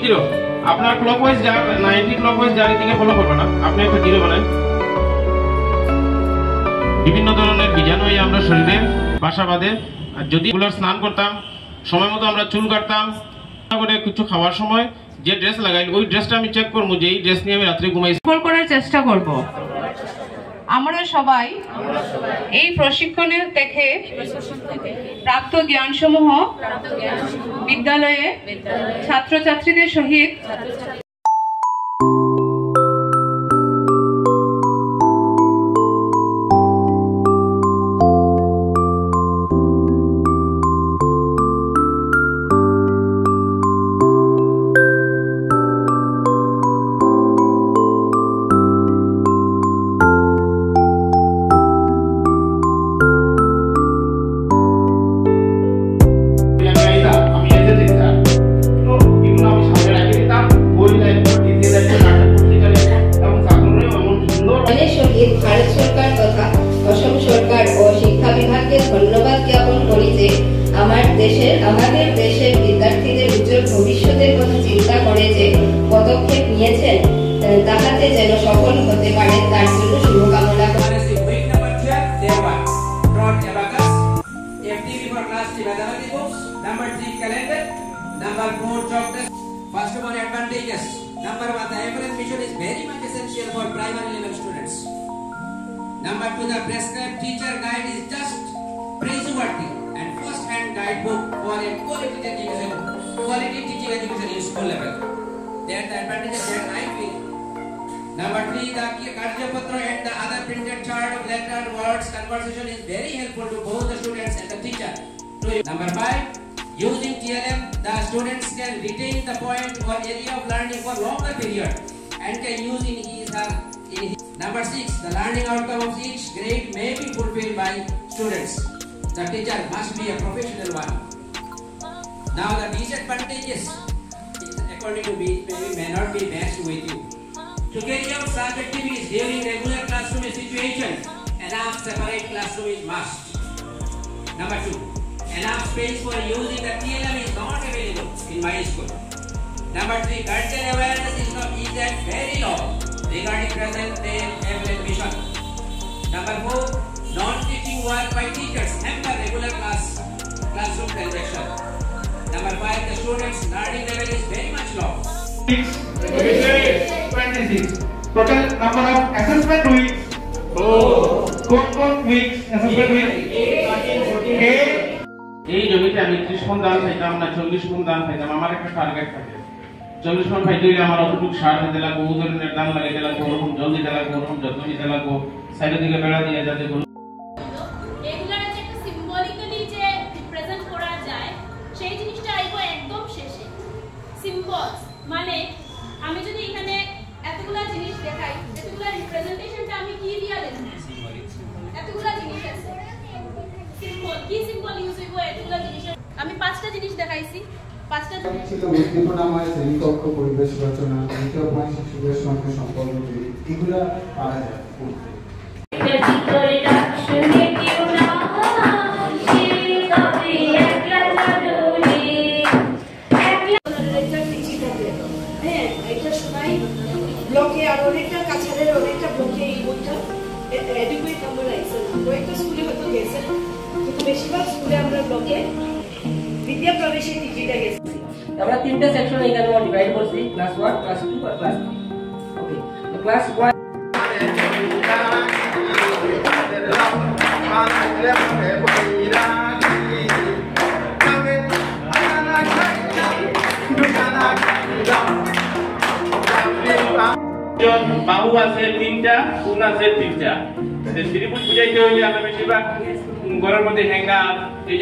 Zero. আপনার clockwise যা 90 clockwise যার দিকে ফলো করবে না, আপনি একটা জিরো বানান। বিভিন্ন ধরনের বীজাণু আমরা শরীরে বাসা বাঁধে। আর যদি স্নান করতাম, সময় মতো আমরা চুল কাটতাম, করে কিছু খাওয়ার সময় যে ড্রেস লাগাই ওই ড্রেসটা আমি চেক করবো যে এই ড্রেস নিয়ে আমি রাত্রে ঘুমাই করার চেষ্টা করব। আমরা সবাই এই প্রশিক্ষণে দেখে প্রাপ্ত জ্ঞানসমূহ বিদ্যালয়ে ছাত্রছাত্রীদের সহিত ভারত সরকার তথা অসম সরকার ও শিক্ষা বিভাগকে ধন্যবাদ জ্ঞাপন করি যে আমাদের দেশের বিদ্যার্থীদের উজ্জ্বল ভবিষ্যতের কথা চিন্তা করে যে পদক্ষেপ নিয়েছেন তাহাতে যেন সফল হতে পারে তার জন্য শুভকামনা করি। First of all, advantages. Number one, the FLS mission is very much essential for primary level students. Number two, the prescribed teacher guide is just praiseworthy and first-hand guidebook for a quality teaching education in school level. They are the advantages that I feel. Number three, the Karjapatra and the other printed chart of letter, words, conversation is very helpful to both the students and the teacher. Number five, using TLM, the students can retain the point or area of learning for longer period and can use in his. Number six, the learning outcome of each grade may be fulfilled by students. The teacher must be a professional one. Now the disadvantages, according to me, may not be matched with you. To carry out such activities during regular classroom situation, enough separate classroom is must. Number two, enough space for using the TLM is not available in my school. Number three, guardian awareness is at very low regarding present day FLS mission. Number four, non-teaching work by teachers hamper regular classroom transaction. Number five, the students' learning level is very much low. 26. Total number of assessment weeks. Course weeks. Assessment weeks. 8. এই জমিতে আমি 30 মণ ধান খাইতাম না 40 মণ ধান খাইতাম, আমার একটা টার্গেট থাকে। 40 মণ খাইতে হইলে আমার অতটুকু সার দিতে লাগবে, বহু ধরনের দাম লাগাইতে লাগবে, ওরকম জল দিতে লাগবে, ওরকম যত্ন নিতে লাগবে, সাইডের দিকে বেড়া দিয়ে যাতে এগুলার যে একটা সিম্বলিক্যালি যে রিপ্রেজেন্ট করা যায় সেই জিনিসটা আইবো একদম শেষে। সিম্বলস মানে আমি যদি এখানে এতগুলা জিনিস দেখাই, এতগুলা রিপ্রেজেন্টেশনটা আমি কি দিয়া দেব? এতগুলা জিনিস আছে, সিম্বল কি সিম্বল ইউজ হইবো এতগুলা জিনিস। আমি পাঁচটা জিনিস দেখাইছি, পাঁচটা ছিল উদ্দীপনাময় শ্রেণীকক্ষ পরিবেশ রচনা, দ্বিতীয় পয়েন্ট শিশুদের সঙ্গে সম্পর্ক তৈরি, এগুলা পারা যায় পড়তে। ব্লকে আর অনেকটা কাছাড়ের অনেকটা ব্লকে এই বইটা এডুকেট আমরা আইছে না, কয়েকটা স্কুলে হয়তো গেছে কিন্তু বেশিরভাগ স্কুলে আমরা ব্লকে বিদ্যা প্রবেশের টিকিটা গেছি। আমরা তিনটা সেকশন এখানে ডিভাইড করছি, ক্লাস 1, ক্লাস 2 আর ক্লাস 3। ওকে, তো ক্লাস 1 বাহু আছে 3টা, কোণ আছে 3টা। ত্রিভুজ বুঝাইতে হইলে আমরা বেশিরভাগ ঘরের মধ্যে হ্যাঙ্গার এই